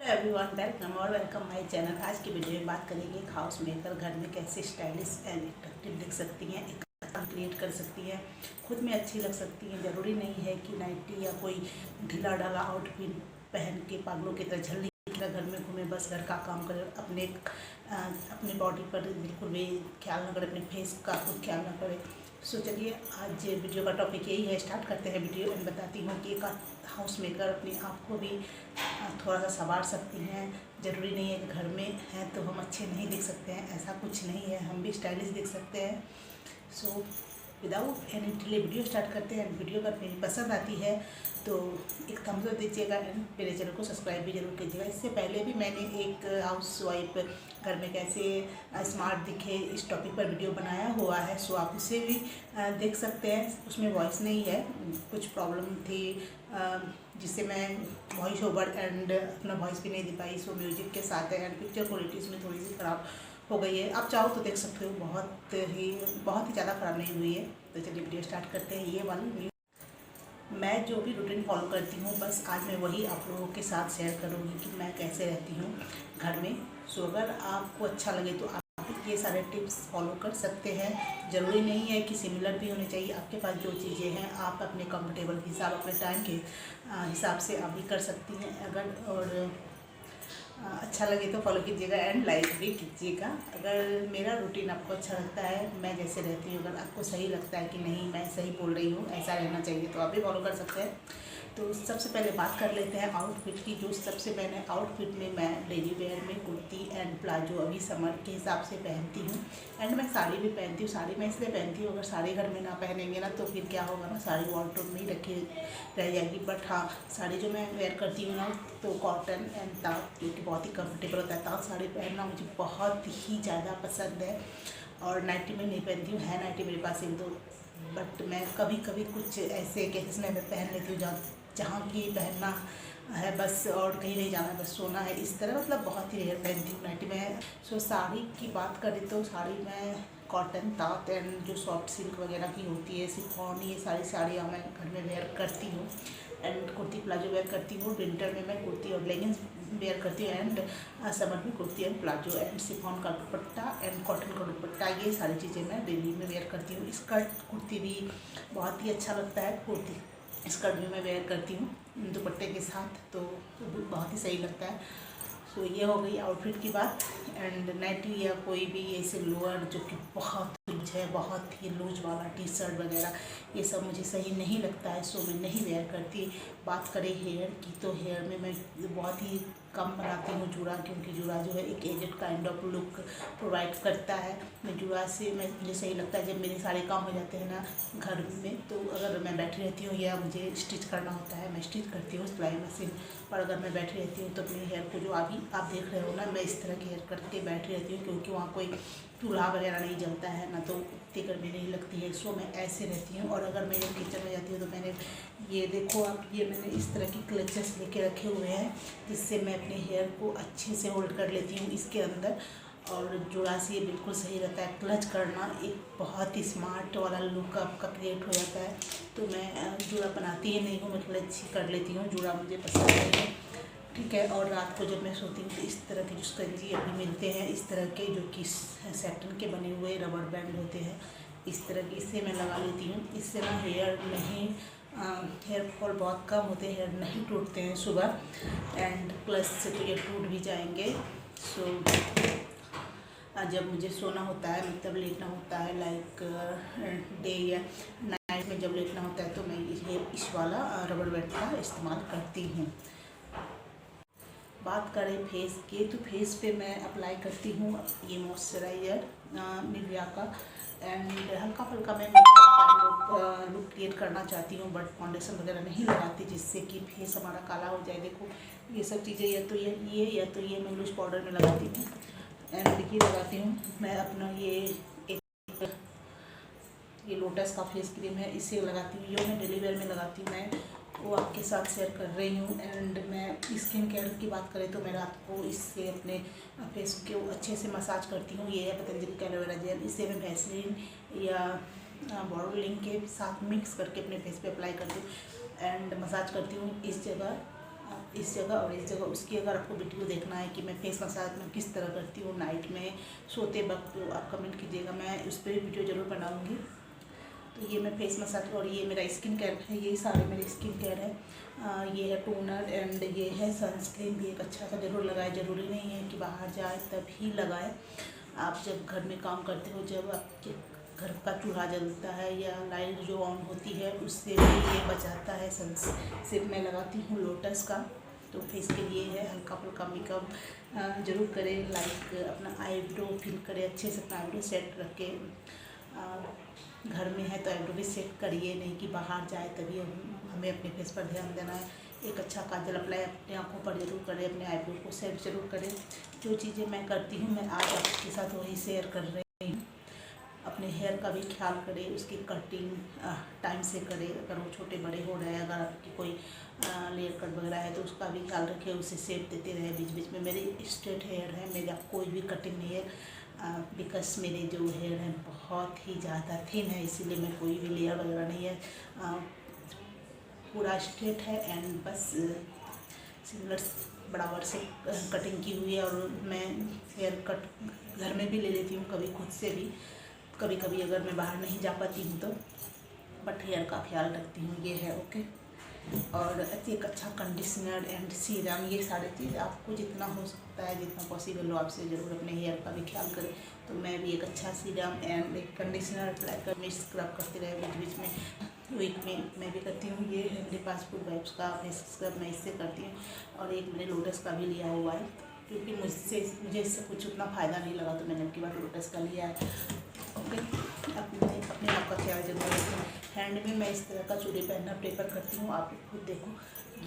Everyone welcome और welcome my channel. आज की वीडियो में बात करेंगे हाउस मेकर घर में कैसे स्टाइलिश एंड अट्रैक्टिव दिख सकती हैं, एक क्रिएट कर सकती हैं, खुद में अच्छी लग सकती हैं। ज़रूरी नहीं है कि नाइटी या कोई ढीला ढाला आउटफिट पहन के पागलों की तरह झल्ली घर में घूमे, बस घर का काम करे, अपने बॉडी पर बिल्कुल भी ख्याल ना करे, अपने फेस का खुद ख्याल ना करे। सो चलिए आज वीडियो का टॉपिक यही है। स्टार्ट करते हैं वीडियो एंड बताती हूँ कि एक हाउस मेकर अपने आप को भी थोड़ा सा संवार सकती हैं। ज़रूरी नहीं है कि घर में हैं तो हम अच्छे नहीं दिख सकते हैं, ऐसा कुछ नहीं है, हम भी स्टाइलिश दिख सकते हैं। So without any delay video start करते हैं। वीडियो अगर मेरी पसंद आती है तो एक थम्स अप दीजिएगा एंड मेरे चैनल को सब्सक्राइब भी जरूर कीजिएगा। इससे पहले भी मैंने एक हाउस वाइफ घर में कैसे स्मार्ट दिखे इस टॉपिक पर वीडियो बनाया हुआ है, सो आप उसे भी देख सकते हैं। उसमें वॉइस नहीं है, कुछ प्रॉब्लम थी जिससे मैं वॉइस ओवर एंड अपना वॉइस भी नहीं दे पाई। सो म्यूजिक के साथ है एंड पिक्चर क्वालिटी इसमें थोड़ी सी ख़राब हो गई है। आप चाहो तो देख सकते हो, बहुत ही ज़्यादा ख़राब नहीं हुई है। तो चलिए वीडियो स्टार्ट करते हैं। ये वाली मैं जो भी रूटीन फॉलो करती हूँ, बस आज मैं वही आप लोगों के साथ शेयर करूँगी कि मैं कैसे रहती हूँ घर में। सो अगर आपको अच्छा लगे तो आप ये सारे टिप्स फॉलो कर सकते हैं। ज़रूरी नहीं है कि सिमिलर भी होने चाहिए। आपके पास जो चीज़ें हैं आप अपने कंफर्टेबल के हिसाब, अपने टाइम के हिसाब से आप भी कर सकती हैं। अगर और अच्छा लगे तो फॉलो कीजिएगा एंड लाइक भी कीजिएगा। अगर मेरा रूटीन आपको अच्छा लगता है, मैं जैसे रहती हूँ, अगर आपको सही लगता है कि नहीं मैं सही बोल रही हूँ, ऐसा रहना चाहिए, तो आप भी फॉलो कर सकते हैं। तो सबसे पहले बात कर लेते हैं आउटफिट की। जो सबसे पहले आउटफिट में मैं डेली वेयर में कुर्ती एंड प्लाजो अभी समर के हिसाब से पहनती हूँ एंड मैं साड़ी भी पहनती हूँ। साड़ी मैं इसलिए पहनती हूँ, अगर साड़ी घर में ना पहनेंगे ना तो फिर क्या होगा ना, साड़ी वार्डरोब में ही रखी रह जाएगी। बट हाँ, साड़ी जो मैं वेयर करती हूँ ना तो कॉटन एंड ताँत, जो कि बहुत ही कंफर्टेबल होता है। ताँत साड़ी पहनना मुझे बहुत ही ज़्यादा पसंद है। और नाइटी में नहीं पहनती हूँ, है नाइटी मेरे पास एक दो, बट मैं कभी कभी कुछ ऐसे केसेस में मैं पहन लेती हूँ जहाँ की पहनना है बस, और कहीं नहीं जाना है, बस सोना है, इस तरह मतलब बहुत ही रेयर पहनती हूँ नाइटी में। सो साड़ी की बात करें तो साड़ी मैं कॉटन ताँत एंड जो सॉफ्ट सिल्क वगैरह की होती है, सिफॉन, ये सारी साड़ियाँ मैं घर में वेयर करती हूँ एंड कुर्ती प्लाजो वेयर करती हूँ। विंटर में मैं कुर्ती और लेगिंग्स वेयर करती हूँ एंड समर में kurti and palazzo and chiffon का दुपट्टा एंड कॉटन का दुपट्टा, ये सारी चीज़ें मैं डेली में वेयर करती हूँ। स्कर्ट कुर्ती भी बहुत ही अच्छा लगता है, कुर्ती स्कर्ट भी मैं वेयर करती हूँ दुपट्टे के साथ, तो बहुत ही सही लगता है। सो ये हो गई आउटफिट की बात। एंड नाइटी या कोई भी ऐसे लोअर जो कि बहुत लूज है, बहुत ही लूज वाला टी शर्ट वगैरह, ये सब मुझे सही नहीं लगता है, सो मैं नहीं वेयर करती। बात करें हेयर की तो हेयर में मैं बहुत ही कम बनाती हूँ जूड़ा, क्योंकि जूड़ा जो है एक aged kind of look provide करता है। मैं जूड़ा से मुझे सही लगता है जब मेरे सारे काम हो जाते हैं ना घर में, तो अगर मैं बैठी रहती हूँ या मुझे स्टिच करना होता है, मैं स्टिच करती हूँ सिलाई मशीन पर। अगर मैं बैठी रहती हूँ तो अपने हेयर को, जो अभी आप देख रहे हो ना, मैं इस तरह की हेयर करके बैठी रहती हूँ, क्योंकि वहाँ कोई चूल्हा वगैरह नहीं जलता है ना, तो इतनी गर्मी नहीं लगती है। सो मैं ऐसे रहती हूँ। और अगर मैं जब किचन में जाती हूँ तो मैंने ये देखो आप, ये मैंने इस तरह की क्लचेस लेके रखे हुए हैं, जिससे मैं अपने हेयर को अच्छे से होल्ड कर लेती हूँ इसके अंदर। और जुड़ा से ये बिल्कुल सही रहता है। क्लच करना एक बहुत ही स्मार्ट वाला लुक आपका क्रिएट हो जाता है। तो मैं जुड़ा बनाती ही नहीं हूँ, मैं क्लच ही कर लेती हूँ, जुड़ा मुझे पसंद नहीं है, ठीक है। और रात को जब मैं सोती हूँ तो इस तरह के जो स्कंजी अभी मिलते हैं, इस तरह के जो कि सैटन के बने हुए रबर बैंड होते हैं, इस तरह की, इससे मैं लगा लेती हूँ। इससे ना हेयर फॉल बहुत कम होते हैं, हेयर नहीं टूटते हैं सुबह एंड प्लस से तो ये टूट भी जाएंगे। सो जब मुझे सोना होता है, मतलब लेटना होता है, लाइक डे या नाइट में जब लेटना होता है, तो मैं इस वाला रबर बैंड का इस्तेमाल करती हूँ। बात करें फेस की तो फेस पे मैं अप्लाई करती हूँ ये मॉइस्चराइज़र निविया का एंड हल्का फुल्का मैं मेकअप लुक क्रिएट करना चाहती हूँ, बट फाउंडेशन वगैरह नहीं लगाती जिससे कि फेस हमारा काला हो जाए। देखो ये सब चीज़ें, या तो ये मैं लूज पाउडर में लगाती हूँ एंड ये लगाती हूँ मैं अपना ये लोटस का फेस क्रीम है, इसे लगाती हूँ। ये मैं डेली वेयर में लगाती हूँ, मैं वो आपके साथ शेयर कर रही हूँ। एंड मैं स्किन केयर की बात करें तो मैं रात को इससे अपने फेस को अच्छे से मसाज करती हूँ। ये है पतंजलि का एलोवेरा जेल, इसे मैं वैसलीन या बॉरोलिन के साथ मिक्स करके अपने फेस पे अप्लाई करती हूँ एंड मसाज करती हूँ इस जगह इस जगह और इस जगह उसकी अगर आपको वीडियो देखना है कि मैं फेस मसाज में किस तरह करती हूँ नाइट में सोते वक्त, तो आप कमेंट कीजिएगा, मैं उस पर भी वीडियो ज़रूर बनाऊँगी। तो ये मैं फेस मसाज और ये मेरा स्किन केयर है, ये सारे मेरे स्किन केयर है। ये है टोनर एंड ये है सनस्क्रीन भी एक अच्छा सा ज़रूर लगाए। ज़रूरी नहीं है कि बाहर जाए तभी लगाए, आप जब घर में काम करते हो, जब आपके घर का चूल्हा जलता है या लाइट जो ऑन होती है उससे भी ये बचाता है। सनस्क्रीन मैं लगाती हूँ लोटस का, तो फेस के लिए है। हल्का फुल्का मेकअप ज़रूर करें, लाइक अपना आईब्रो फिल करें, अच्छे से अपना आईब्रो सेट रखें। घर में है तो आईब्रो भी सेट करिए, नहीं कि बाहर जाए तभी हमें अपने फेस पर ध्यान देना है। एक अच्छा काजल अप्लाई अपने आँखों पर जरूर करें, अपने आईब्रो को सेट जरूर करें। जो चीज़ें मैं करती हूँ मैं आज आपके साथ वही शेयर कर रही हूँ। अपने हेयर का भी ख्याल करें, उसकी कटिंग टाइम से करें। अगर वो छोटे बड़े हो रहे हैं, अगर आपकी कोई लेयर कट वगैरह है तो उसका भी ख्याल रखें, उसे शेप देते रहे बीच बीच में। मेरी स्ट्रेट हेयर है, मेरा कोई भी कटिंग नहीं है, बिकॉज मेरे जो हेयर है बहुत ही ज़्यादा थिन है, इसीलिए मैं कोई भी लेयर वगैरह नहीं है, पूरा स्ट्रेट है एंड बस सिमिलर बराबर से कटिंग की हुई है। और मैं हेयर कट घर में भी ले लेती हूँ, कभी खुद से भी, कभी कभी अगर मैं बाहर नहीं जा पाती हूँ तो, बट हेयर का ख्याल रखती हूँ। ये है ओके। और एक अच्छा कंडीशनर एंड सीरम, ये सारी चीज़ आपको जितना हो सकता है, जितना पॉसिबल हो, आपसे ज़रूर अपने हेयर का भी ख्याल करें। तो मैं भी एक अच्छा सीरम एंड एक कंडीशनर अप्लाई कर, मैं स्क्रब करते रहे बीच बीच में, वीक में मैं भी करती हूँ। ये है मेरे पास फूड वाइप्स का फेस स्क्रब, मैं इससे करती हूँ। और एक मैंने लोटस का भी लिया हुआ है, क्योंकि मुझे इससे कुछ उतना फ़ायदा नहीं लगा, तो मैंने आपकी बार लोटस का लिया है ओके। अपने आप का ख्याल जरूर रखें। हैंड में मैं इस तरह का चूड़ी पहनना प्रेफर करती हूँ, आप खुद देखो।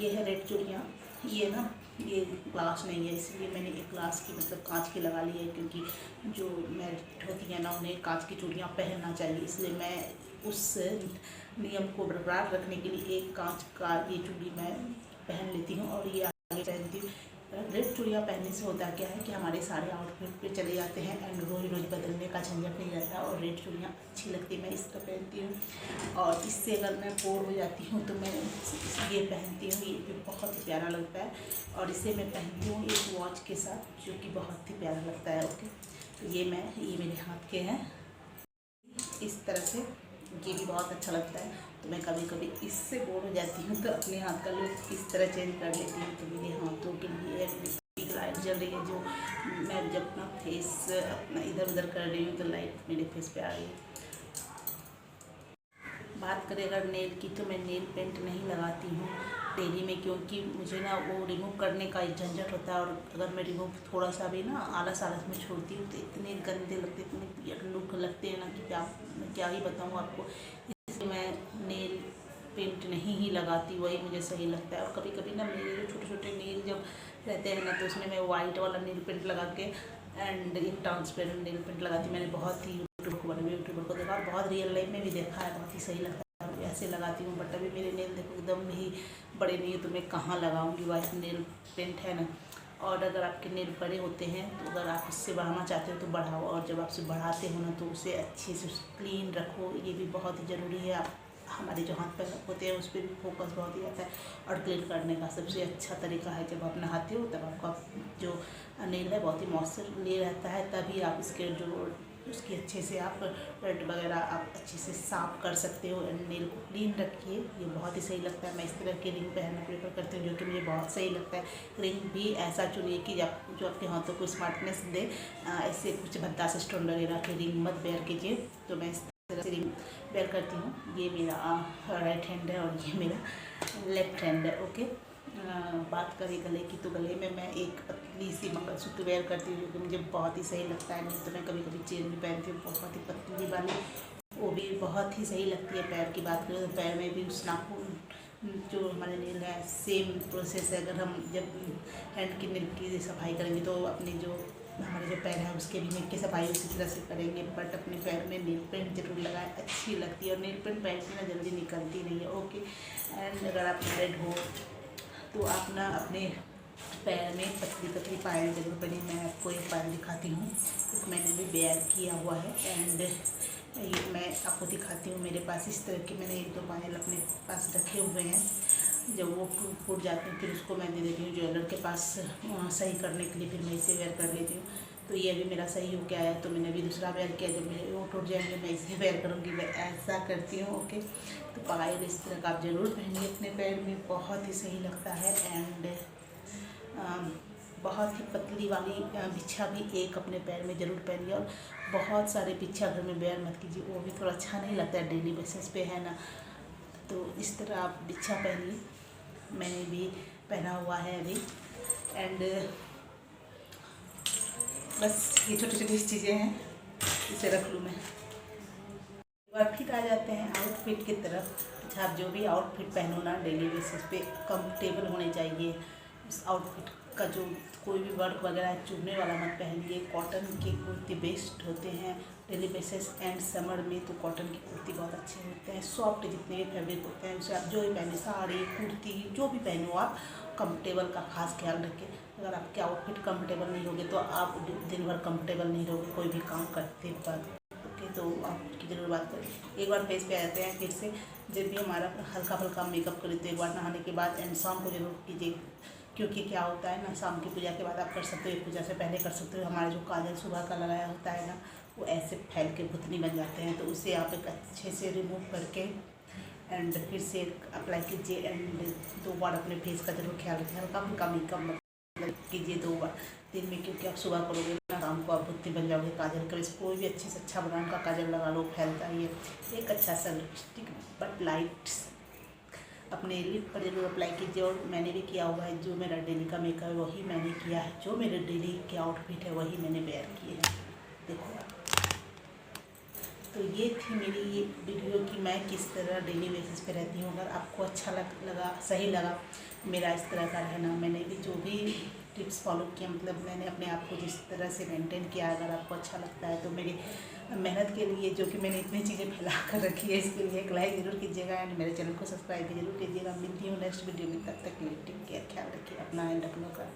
ये है रेड चूड़ियाँ, ये ना ये ग्लास नहीं है, इसलिए मैंने एक ग्लास की मतलब कांच की लगा ली है, क्योंकि जो मैरिड होती है ना उन्हें कांच की चूड़ियाँ पहनना चाहिए, इसलिए मैं उस नियम को बरकरार रखने के लिए एक कांच का ये चूड़ी मैं पहन लेती हूँ। और ये आगे पहनती हूँ। रेड चूड़ियाँ पहनने से होता क्या है कि हमारे सारे आउटफिट पे चले जाते हैं एंड रोज़ रोज़ बदलने का झंझट नहीं रहता, और रेड चूड़ियाँ अच्छी लगती है, मैं इस तरह पहनती हूँ। और इससे अगर मैं बोर हो जाती हूँ तो मैं ये पहनती हूँ, ये भी बहुत ही प्यारा लगता है। और इसे मैं पहनती हूँ एक वॉच के साथ, जो कि बहुत ही प्यारा लगता है ओके। तो ये मेरे हाथ के हैं इस तरह से, ये भी बहुत अच्छा लगता है। तो मैं कभी कभी इससे बोर हो जाती हूँ तो अपने हाथ का लुक इस तरह चेंज कर लेती हूँ। तो मेरे हाथों के लिए लाइट जल रही है, जो मैं जब अपना फेस अपना इधर उधर कर रही हूँ तो लाइट मेरे फेस पे आ रही है। बात करें अगर नेल की, तो मैं नेल पेंट नहीं लगाती हूँ डेली में, क्योंकि मुझे ना वो रिमूव करने का एक झंझट होता है। और अगर मैं रिमूव थोड़ा सा भी ना आलस में छोड़ती हूँ तो इतने गंदे लगते, इतने वियर्ड लुक लगते हैं ना कि मैं क्या ही बताऊँ आपको। इसलिए मैं नेल पेंट नहीं ही लगाती, वही मुझे सही लगता है। और कभी कभी ना मेरे जो छोटे छोटे नेल जब रहते हैं ना, तो उसमें मैं वाइट वाला नेल पेंट लगा के एंड एक ट्रांसपेरेंट नेल पेंट लगाती हूँ। मैंने बहुत ही यूट्यूबर को देखा और बहुत रियल लाइफ में भी देखा है, बहुत ही सही लगता है, ऐसे लगाती हूँ। बट अभी मेरे नेल देखो एकदम ही बड़े नहीं है, तो मैं कहाँ लगाऊंगी वाइट नेल पेंट, है ना। और अगर आपके नेल बड़े होते हैं तो अगर आप उससे बढ़ाना चाहते हो तो बढ़ाओ, और जब आपसे बढ़ाते हो ना तो उसे अच्छे से क्लीन रखो, ये भी बहुत ही ज़रूरी है। आप हमारे जो हाथ पैर होते हैं उस पर भी फोकस बहुत ही आता है। और क्लीन करने का सबसे अच्छा तरीका है, जब आप नहाते हो तब आपका जो नेल है बहुत ही मॉइस्चर रहता है, तभी आप उसके जो उसकी अच्छे से आप रेड वगैरह आप अच्छे से साफ कर सकते हो। एंड नेल को क्लीन रखिए, ये बहुत ही सही लगता है। मैं इस तरह के रिंग पहनना प्रेफर करती हूँ, जो कि मुझे बहुत सही लगता है। रिंग भी ऐसा चुनिए कि जो आपके हाथों को स्मार्टनेस दे, ऐसे कुछ भद्दा से स्टोन वगैरह के रिंग मत वेयर कीजिए। तो मैं इस तरह से रिंग वेयर करती हूँ। ये मेरा राइट हैंड है और ये मेरा लेफ्ट हैंड है ओके। बात करें गले की, तो गले में मैं एक पतली सी मंगलसूत्र वेयर करती हूँ, जो कि मुझे बहुत ही सही लगता है। नहीं तो मैं कभी कभी चेन भी पहनती हूँ, बहुत ही पतली वाली, वो भी बहुत ही सही लगती है। पैर की बात करें तो पैर में भी उस नाखून जो हमारे नेल है, सेम प्रोसेस है। अगर हम जब हैंड की नेल की सफाई करेंगे तो अपने जो हमारे जो पैर है उसके भी नेल की सफाई उसी तरह से करेंगे। बट अपने पैर में नेल पेंट जरूर लगाएं, अच्छी लगती है। और नेल पेंट पैर से ना जल्दी निकलती नहीं है ओके। एंड अगर आप मैरिड हो तो आप ना अपने पैर में पतली पतली पायल जरूर पहने। मैं आपको एक पायल दिखाती हूँ, मैंने भी वेयर किया हुआ है एंड ये मैं आपको दिखाती हूँ। मेरे पास इस तरह के मैंने एक दो पायल अपने पास रखे हुए हैं। जब वो फूट जाते हैं फिर उसको मैं दे देती हूँ ज्वेलर के पास सही करने के लिए, फिर मैं इसे वेयर कर लेती हूँ। तो ये अभी मेरा सही हो के आया, तो मैंने अभी दूसरा वेयर किया, जब मेरे वो टूट जाएंगे मैं इसे वेयर करूँगी, मैं ऐसा करती हूँ। ओके, तो पायल इस तरह का आप ज़रूर पहनिए अपने पैर में, बहुत ही सही लगता है। एंड बहुत ही पतली वाली बिच्छा भी एक अपने पैर में ज़रूर पहनिए, और बहुत सारे बिच्छा घर में वेयर मत कीजिए, वो भी थोड़ा अच्छा नहीं लगता है डेली बेसिस पे, है ना। तो इस तरह आप बिच्छा पहनिए, मैंने भी पहना हुआ है अभी। एंड बस ये छोटी छोटी चीज़ें हैं, इसे रख लूँ मैं। और फिर आ जाते हैं आउटफिट की तरफ। अच्छा, आप जो भी आउटफिट पहनो ना डेली बेसिस पे कंफर्टेबल होने चाहिए। उस आउटफिट का जो कोई भी वर्क वगैरह चुभने वाला मत पहनिए। कॉटन के कुर्ती बेस्ट होते हैं डेली बेसिस, एंड समर में तो कॉटन की कुर्ती बहुत अच्छे होते हैं। सॉफ्ट जितने भी फैब्रिक होते हैं उसे आप जो भी पहने, साड़ी कुर्ती जो भी पहनो, आप कंफर्टेबल का खास ख्याल रखें। अगर आपके आउटफिट कंफर्टेबल नहीं होगे तो आप दिन भर कंफर्टेबल नहीं रहोगे कोई भी काम करते वक्त। तो आपकी ज़रूर बात करें। एक बार फेस पे आ जाते हैं फिर से। जब भी हमारा हल्का फुल्का मेकअप करें तो एक बार नहाने के बाद एंड शाम को जरूर कीजिए, क्योंकि क्या होता है ना, शाम की पूजा के बाद आप कर सकते हो, पूजा से पहले कर सकते हो। हमारा जो काजल सुबह का लगाया होता है ना, वो ऐसे फैल के भुतनी बन जाते हैं, तो उसे आप एक अच्छे से रिमूव करके एंड फिर से अप्लाई कीजिए। एंड 2 बार अपने फेस का जरूर ख्याल रखें। हल्का फुल्का मेकअप कीजिए 2 बार दिन में, क्योंकि आप सुबह करोगे ना, शाम को आप भुतनी बन जाओगे। काजल का कोई भी अच्छे से अच्छा ब्रांड का काजल लगा लो, फैलता ही है। एक अच्छा सा लिपस्टिक बट लाइट अपने लिप पर जरूर अप्लाई कीजिए। और मैंने भी किया हुआ है, जो मेरा डेली का मेकअप है वही मैंने किया है, जो मेरे डेली के आउटफिट है वही मैंने वेयर किए हैं। देखो, तो ये थी मेरी ये वीडियो कि मैं किस तरह डेली बेसिस पे रहती हूँ। अगर आपको अच्छा लगा, सही लगा मेरा इस तरह का रहना, मैंने भी जो भी टिप्स फॉलो किया, मतलब मैंने अपने आप को जिस तरह से मेंटेन किया, अगर आपको अच्छा लगता है तो मेरी मेहनत के लिए, जो कि मैंने इतनी चीज़ें फैला कर रखी है, इसके लिए एक लाइक ज़रूर कीजिएगा एंड मेरे चैनल को सब्सक्राइब भी जरूर कीजिएगा। मिलती हूँ नेक्स्ट वीडियो में, तब तक के लिए टेक केयर, ख्याल रखिए अपना एंड अपनों का।